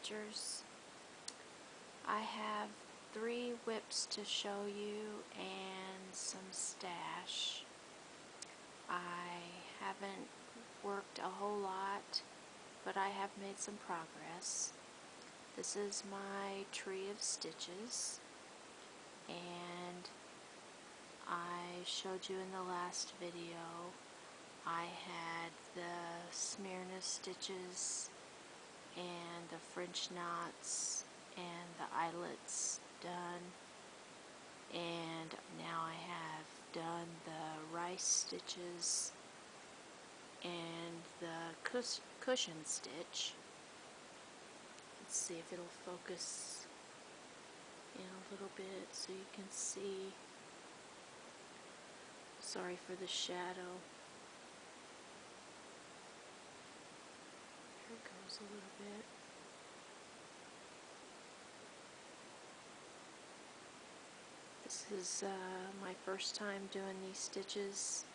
Stitchers. I have 3 whips to show you and some stash. I haven't worked a whole lot, but I have made some progress. This is my tree of stitches, and I showed you in the last video I had the Smyrna stitches and the French knots and the eyelets done, and now I have done the rice stitches and the cushion stitch. Let's see if it'll focus in a little bit so you can see. Sorry for the shadow. Here it goes a little bit. This is my first time doing these stitches.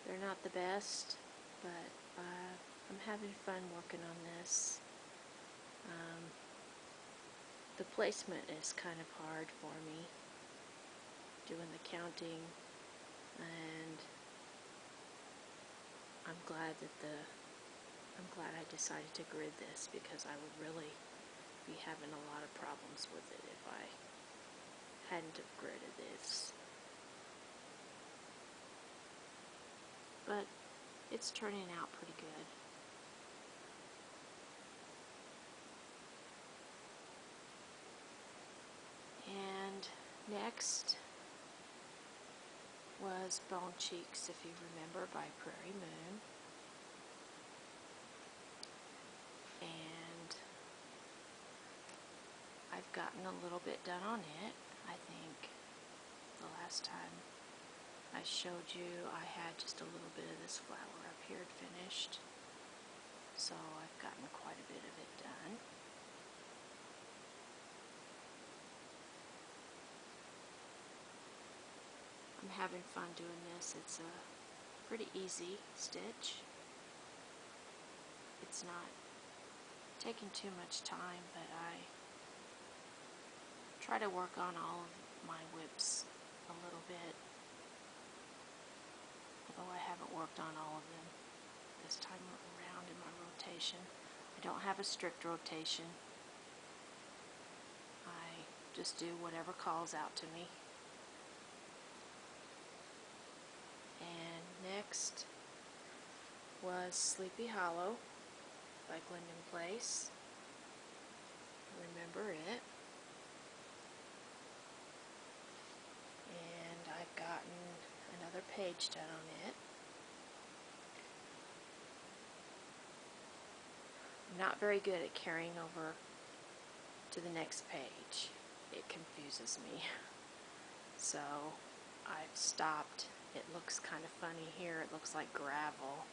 They're not the best, but I'm having fun working on this. The placement is kind of hard for me, doing the counting, and I'm glad I decided to grid this, because I would really be having a lot of problems with it if I hadn't have gridded this. But it's turning out pretty good. And next was Bone Cheeks, if you remember, by Prairie Moon. And I've gotten a little bit done on it. I think the last time I showed you I had just a little bit of this flower up here finished. So I've gotten quite a bit of it done. I'm having fun doing this. It's a pretty easy stitch. It's not taking too much time, but I try to work on all of my whips a little bit, although I haven't worked on all of them this time around in my rotation. I don't have a strict rotation. I just do whatever calls out to me. And next was Sleepy Hollow by Glendon Place. Remember it. And I've gotten another page done on it. I'm not very good at carrying over to the next page. It confuses me. So I've stopped. It looks kind of funny here. It looks like gravel,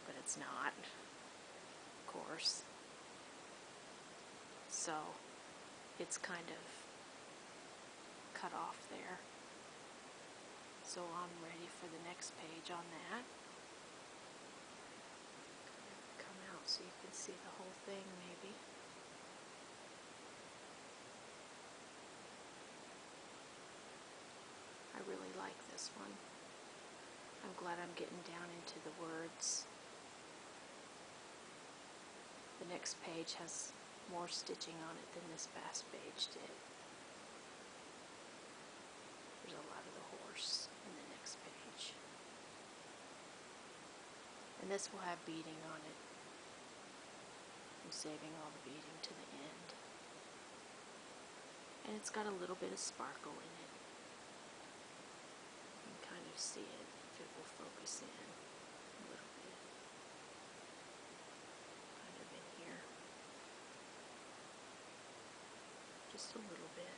but it's not, of course. So it's kind of cut off there. So I'm ready for the next page on that. Come out so you can see the whole thing maybe. I really like this one. I'm glad I'm getting down into the words. The next page has more stitching on it than this past page did. There's a lot of the horse in the next page. And this will have beading on it. I'm saving all the beading to the end. And it's got a little bit of sparkle in it. You can kind of see it if it will focus in a little bit. Kind of in here. Just a little bit.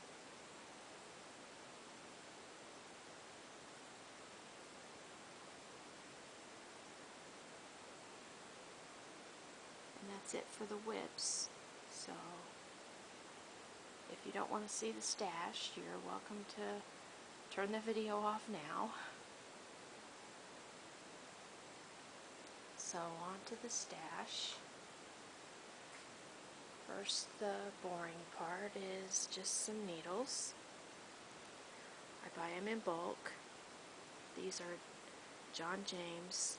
And that's it for the whips. So if you don't want to see the stash, you're welcome to turn the video off now. So on to the stash. First, the boring part is just some needles. I buy them in bulk. These are John James.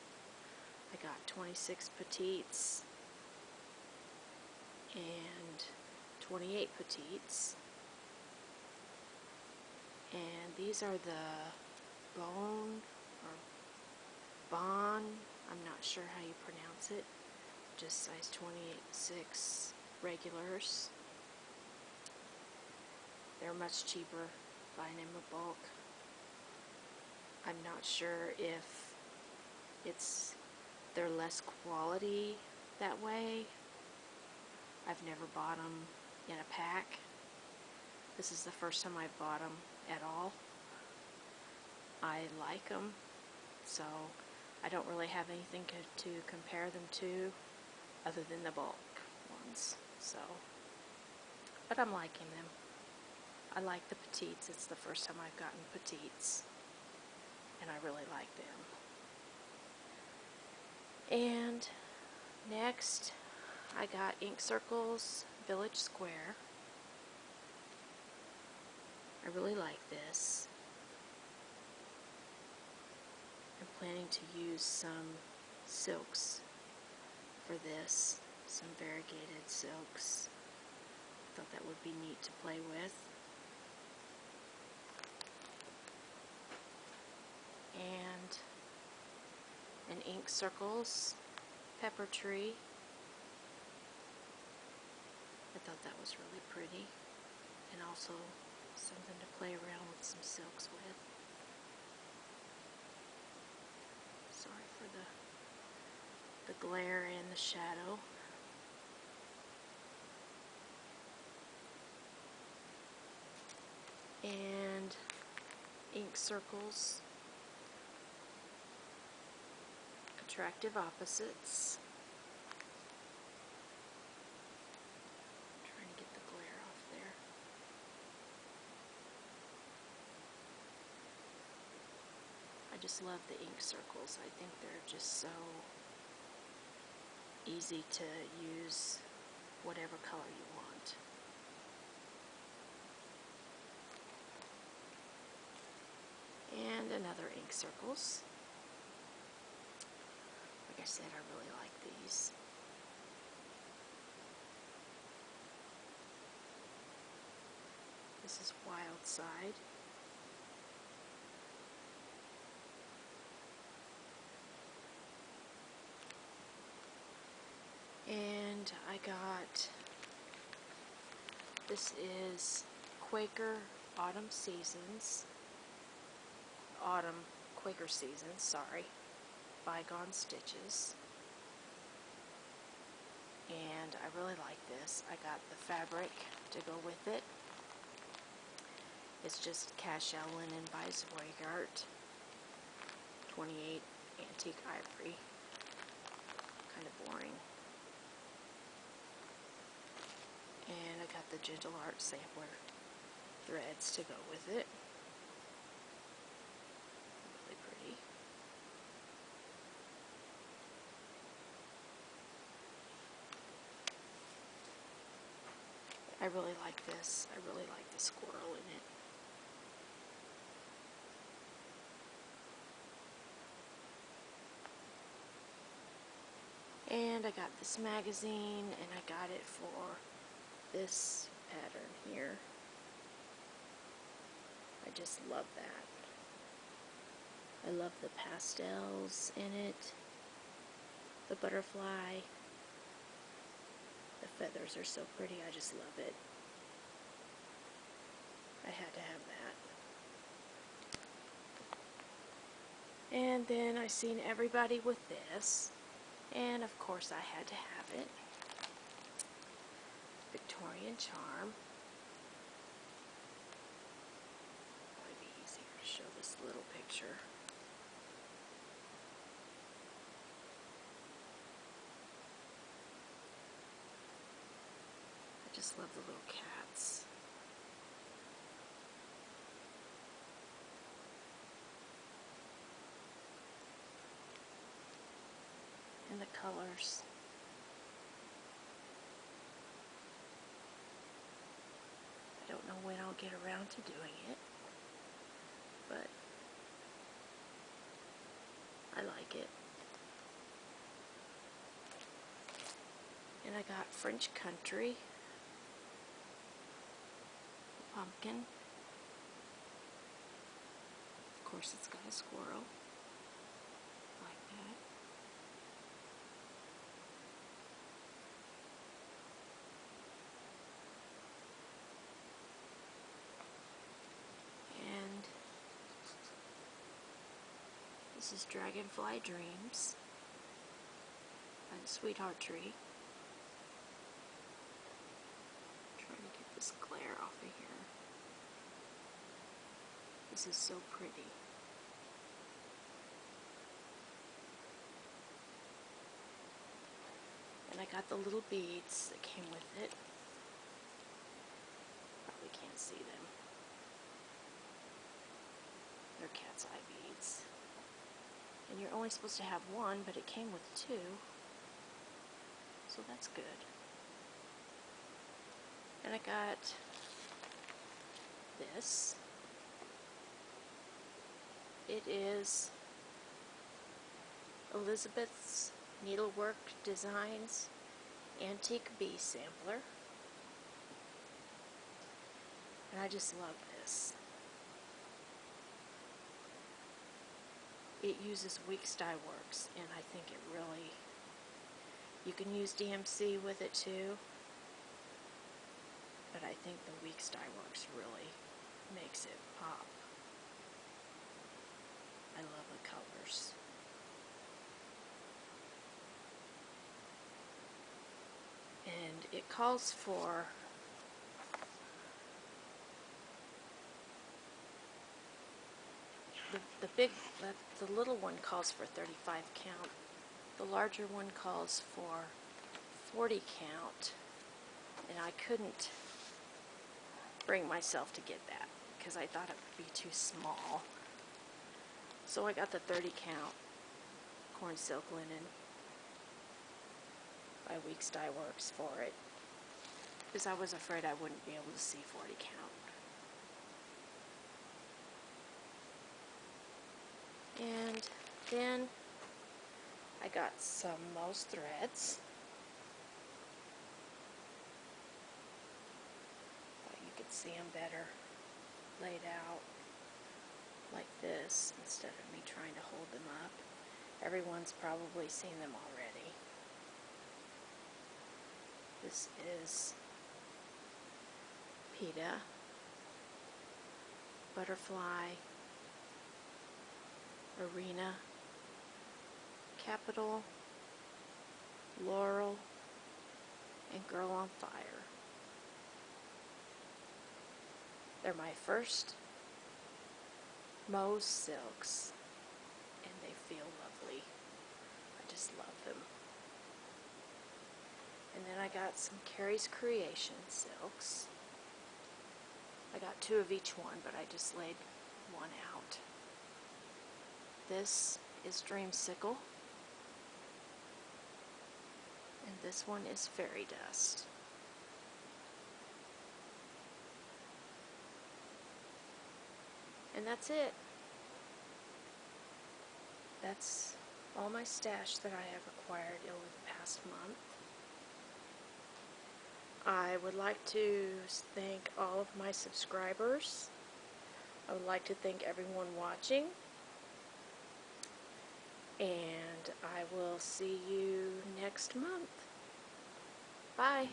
I got 26 petites and 28 petites. And these are the bone or Bon, I'm not sure how you pronounce it, just size 28/6 regulars. They're much cheaper buying them in bulk. I'm not sure if they're less quality that way. I've never bought them in a pack. This is the first time I've bought them at all. I like them, so I don't really have anything to compare them to other than the bulk ones. So, but I'm liking them. I like the petites. It's the first time I've gotten petites, and I really like them. And next, I got Ink Circles Village Square. I really like this. I'm planning to use some silks for this, some variegated silks. Thought that would be neat to play with. And an Ink Circles Pepper Tree. I thought that was really pretty, and also something to play around with some silks with. Sorry for the glare and the shadow. And Ink Circles Attractive Opposites. I'm trying to get the glare off there. I just love the ink circles. I think they're just so easy to use whatever color you want. And another Ink Circles. Like I said, I really like these. This is Wild Side. And I got, this is Quaker Autumn Seasons. Quaker Seasons, sorry. Bygone Stitches. And I really like this. I got the fabric to go with it. It's just Cashel Linen by Zweigart. 28 Antique Ivory. Kind of boring. And I got the Gentle Art Sampler threads to go with it. Really pretty. I really like this. I really like the squirrel in it. And I got this magazine, and I got it for this pattern here. I just love that. I love the pastels in it, the butterfly, the feathers are so pretty, I just love it. I had to have that. And then I seen everybody with this, and of course I had to have it. Victorian Charm. Probably be easier to show this little picture. I just love the little cats. And the colors. get around to doing it, but I like it. And I got French Country pumpkin. Of course, it's got a squirrel like that. And this is Dragonfly Dreams by the Sweetheart Tree. I'm trying to get this glare off of here. This is so pretty. And I got the little beads that came with it. Probably can't see them. They're cat's eye beads. And you're only supposed to have one, but it came with two. So that's good. And I got this. It is Elizabeth's Needlework Designs Antique Bee Sampler. And I just love this. It uses Weeks Dye Works, and I think it really, you can use DMC with it too, but I think the Weeks Dye Works really makes it pop. I love the colors. And it calls for the little one calls for 35 count. The larger one calls for 40 count. And I couldn't bring myself to get that because I thought it would be too small. So I got the 30 count corn silk linen by Weeks Dye Works for it, because I was afraid I wouldn't be able to see 40 count. And then I got some Mohs threads. Thought you could see them better laid out like this instead of me trying to hold them up. Everyone's probably seen them already. This is Peta, Butterfly, Arena, Capital, Laurel, and Girl on Fire. They're my first Mohs silks, and they feel lovely. I just love them. And then I got some Carrie's Creation silks. I got two of each one, but I just laid one out. This is Dreamsicle, and this one is Fairy Dust. And that's it. That's all my stash that I have acquired over the past month. I would like to thank all of my subscribers. I would like to thank everyone watching. And I will see you next month. Bye.